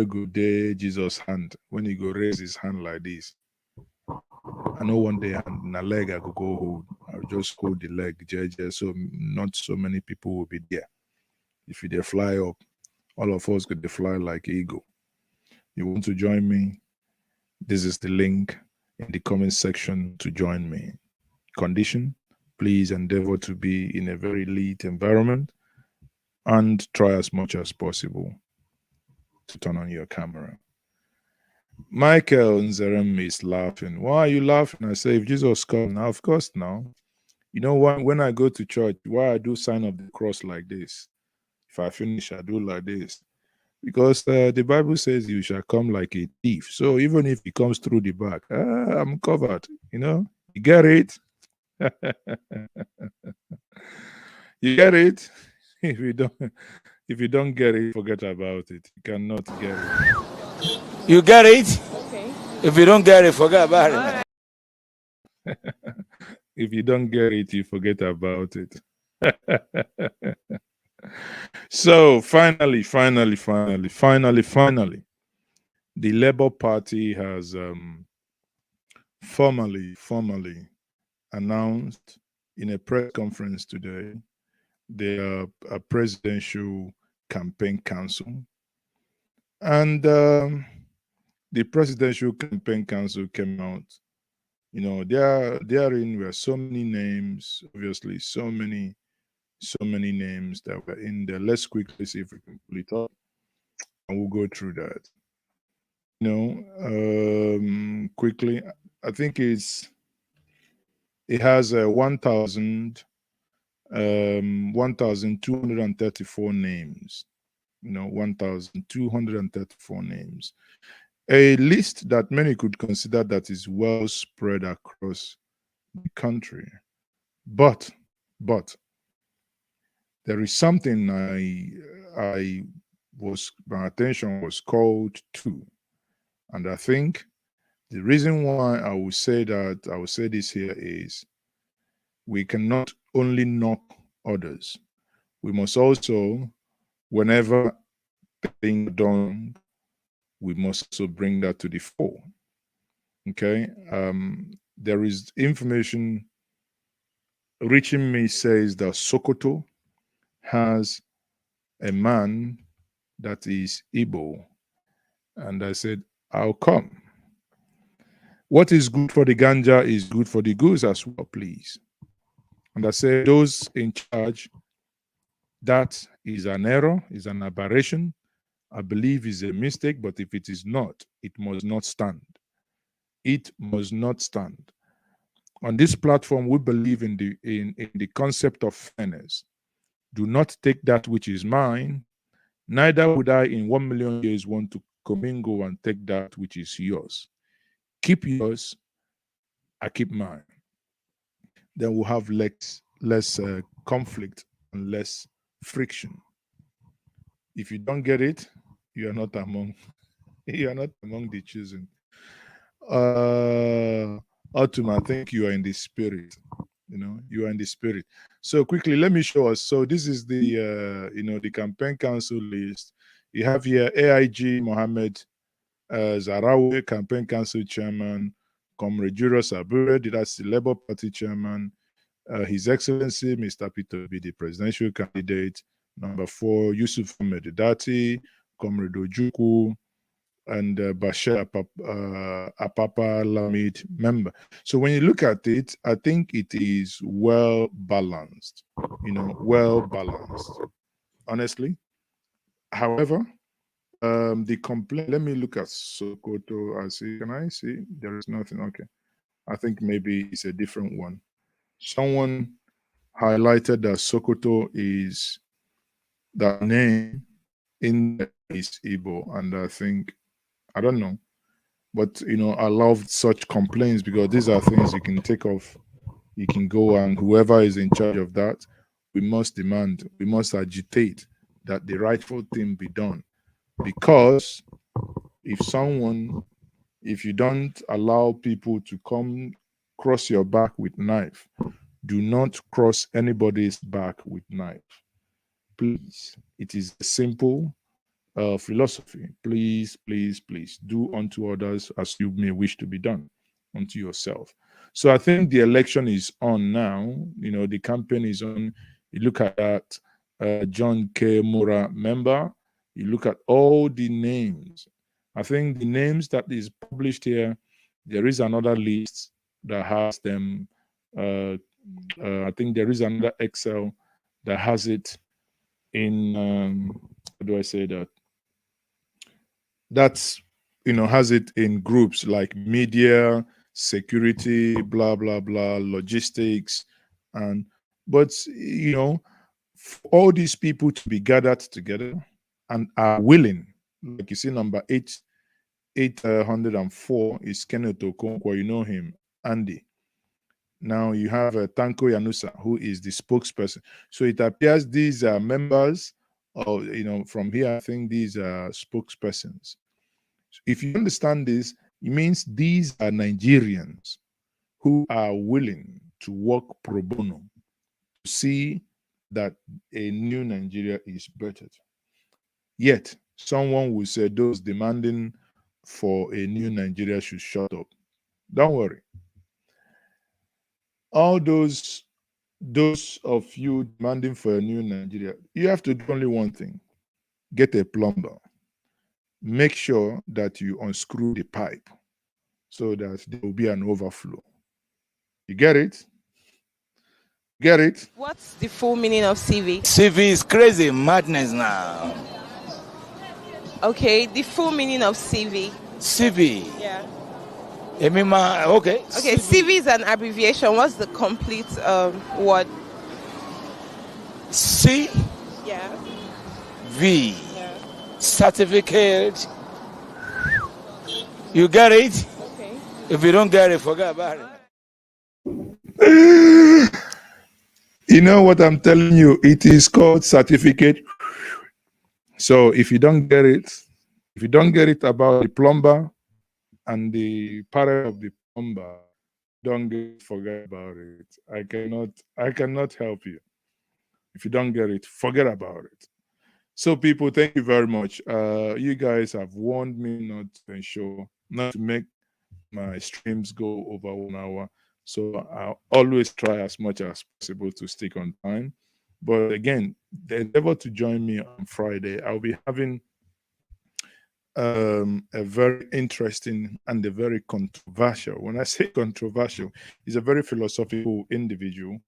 go there Jesus hand when he go raise his hand like this. I know one day and a leg I could go hold. I'll just hold the leg, JJ, so not so many people will be there. If they fly up, all of us could fly like eagle. You want to join me? This is the link in the comment section to join me. Condition: please endeavor to be in a very lit environment and try as much as possible to turn on your camera. Michael Nzerem is laughing. Why are you laughing? I say, if Jesus comes, now, of course, now. You know what? When I go to church, why I do sign up the cross like this? If I finish, I do like this. Because the Bible says you shall come like a thief. So even if he comes through the back, I'm covered. You get it? You get it? If you don't get it, forget about it. You cannot get it. You get it? Okay. If you don't get it, forget about it. If you don't get it, you forget about it. So finally, the Labour Party has formally announced in a press conference today, their presidential campaign council. And the presidential campaign council came out. Therein were so many names, obviously, so many names that were in there. Let's quickly see if we can pull it up, and we'll go through that. Quickly, I think it has 1,234 names. 1,234 names. A list that many could consider that is well spread across the country. But there is something my attention was called to. And I think the reason why I will say this here is we cannot only knock others. We must also, whenever things are done, we must also bring that to the fore. Okay. There is information reaching me says that Sokoto has a man that is Igbo. And I said, I'll come. What is good for the ganja is good for the goose as well, please. And I said, those in charge, that is an error, is an aberration. I believe is a mistake, but if it is not, it must not stand. It must not stand. On this platform, we believe in the concept of fairness. Do not take that which is mine, neither would I in 1 million years want to commingle and take that which is yours. Keep yours, I keep mine. Then we'll have less conflict and less friction. If you don't get it, you are not among the chosen. Ultima, I think you are in the spirit. You are in the spirit. So quickly, let me show us. So this is the the campaign council list. You have here AIG Mohammed Zarawe, campaign council chairman, Comrade Julius Abure, that's the Labour Party chairman, His Excellency Mr. Peter B, the presidential candidate. Number 4, Yusuf Ahmed Dati, Comrade Ojuku, and Bashir Apapa Lamid member. So when you look at it, I think it is well balanced, well balanced, honestly. However, the complaint, let me look at Sokoto. Can I see? There is nothing. Okay. I think maybe it's a different one. Someone highlighted that Sokoto is the name in is Igbo, and I think, I don't know, but I love such complaints because these are things you can take off. You can go, and whoever is in charge of that, we must demand, we must agitate that the rightful thing be done. Because if you don't allow people to come cross your back with knife, do not cross anybody's back with knife. Please. It is a simple philosophy. Please, please, please do unto others as you may wish to be done unto yourself. So I think the election is on now. The campaign is on. You look at that John K. Mura member. You look at all the names. I think the names that is published here, there is another list that has them. I think there is another Excel that has it in, how do I say that? That's, has it in groups like media, security, blah, blah, blah, logistics. But, for all these people to be gathered together and are willing, like you see, number 804 is Kenneth Okonkwo, you know him, Andy. Now you have Tanko Yanusa, who is the spokesperson. So it appears these are members of, from here, I think these are spokespersons. If you understand this, it means these are Nigerians who are willing to work pro bono to see that a new Nigeria is bettered. Yet, someone will say those demanding for a new Nigeria should shut up. Don't worry. All those those of you demanding for a new Nigeria, you have to do only one thing: get a plumber. Make sure that you unscrew the pipe so that there will be an overflow. You get it? Get it? What's the full meaning of CV? CV is crazy, madness now. Okay, the full meaning of CV. CV. Yeah. Emima, okay. Okay, CV is an abbreviation. What's the complete word? C. Yeah. V. Yeah. Certificate. You get it? Okay. If you don't get it, forget about it. You know what I'm telling you? It is called certificate. So if you don't get it about the plumber and the parent of the plumber, forget about it. I cannot help you. If you don't get it, forget about it. So people, thank you very much. You guys have warned me not to make my streams go over 1 hour. So I'll always try as much as possible to stick on time. But again, the endeavor to join me on Friday, I'll be having a very interesting and a very controversial. When I say controversial, he's a very philosophical individual.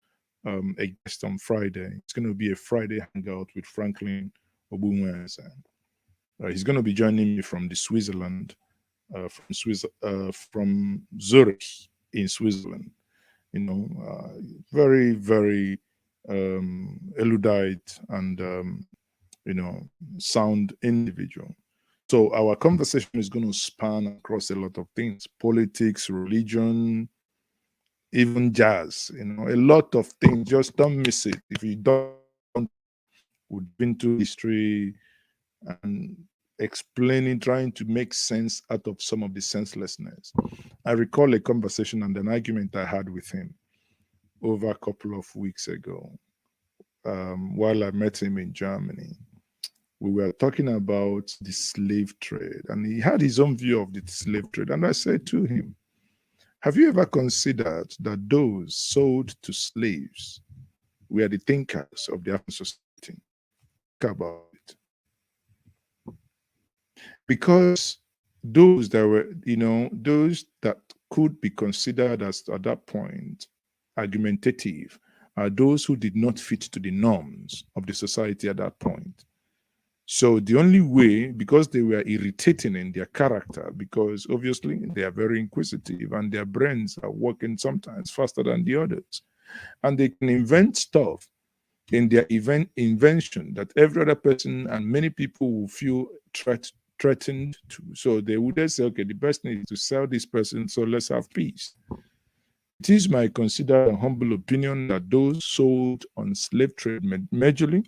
A guest on Friday. It's going to be a Friday hangout with Franklin Obumweze. He's going to be joining me from the Switzerland, from Zurich in Switzerland. You know, very, very erudite and sound individual. So our conversation is going to span across a lot of things: politics, religion, even jazz. A lot of things. Just don't miss it. If you don't, we've been to history and trying to make sense out of some of the senselessness. I recall a conversation and an argument I had with him over a couple of weeks ago while I met him in Germany. We were talking about the slave trade, and he had his own view of the slave trade. And I said to him, have you ever considered that those sold to slaves were the thinkers of the African society? Think about it. Because those that could be considered as, at that point, argumentative are those who did not fit to the norms of the society at that point. So the only way, because they were irritating in their character, because obviously they are very inquisitive and their brains are working sometimes faster than the others, and they can invent stuff in their invention that every other person and many people will feel threatened to. So they would just say, okay, the best thing is to sell this person, so let's have peace. It is my considered and humble opinion that those sold on slave trade majorly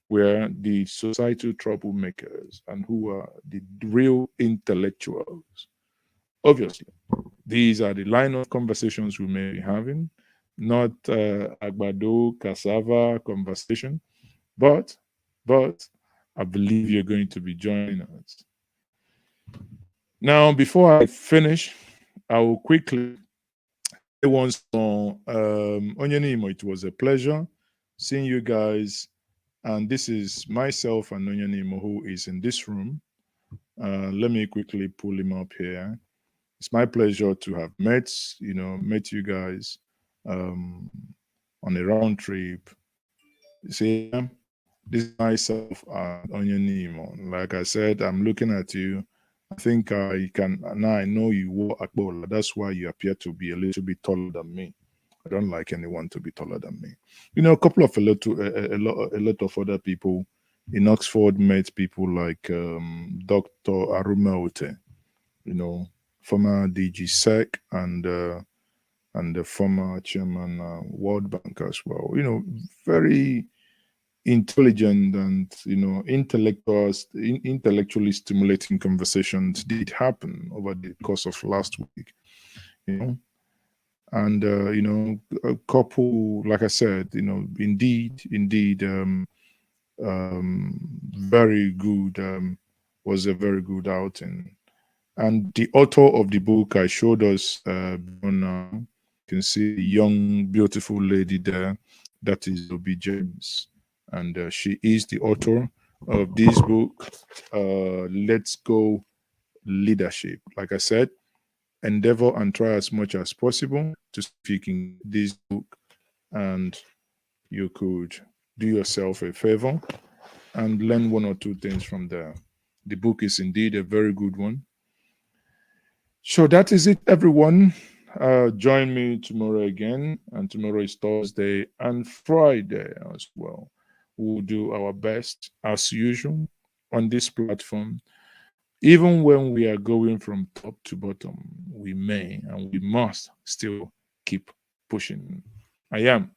were the societal troublemakers and who are the real intellectuals. Obviously, these are the line of conversations we may be having, not agbado, cassava conversation, but I believe you're going to be joining us. Now, before I finish, I will quickly say once more, Onyenimo, it was a pleasure seeing you guys. And this is myself and Onyenimo, who is in this room. Let me quickly pull him up here. It's my pleasure to have met you guys on a round trip. See, this is myself and Onyenimo. Like I said, I'm looking at you. I think I can, now I know you wore Akbola. That's why you appear to be a little bit taller than me. I don't like anyone to be taller than me. A couple of a lot of other people in Oxford met people like Dr. Arumaote, former DG SEC and the former chairman World Bank as well. Very intelligent and intellectually stimulating conversations did happen over the course of last week. And a couple, like I said, indeed, very good. Was a very good outing. And the author of the book I showed us You can see a young, beautiful lady there. That is Obi James. And she is the author of this book, Let's Go Leadership. Like I said, endeavor and try as much as possible to see if you can get this book and you could do yourself a favor and learn one or two things from there. The book is indeed a very good one. So that is it, everyone. Join me tomorrow again, and tomorrow is Thursday and Friday as well. We'll do our best as usual on this platform. Even when we are going from top to bottom, we may and we must still keep pushing. I am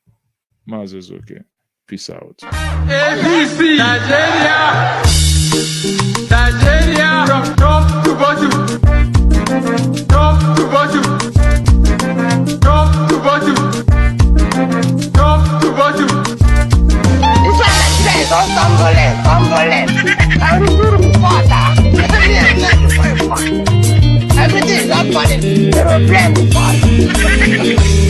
Mazes. Okay. Peace out. ABC Nigeria, Nigeria, from top to bottom, top to bottom, top to bottom, top to bottom. It's like a train, so stumbling. Everything is not funny. They will blame me.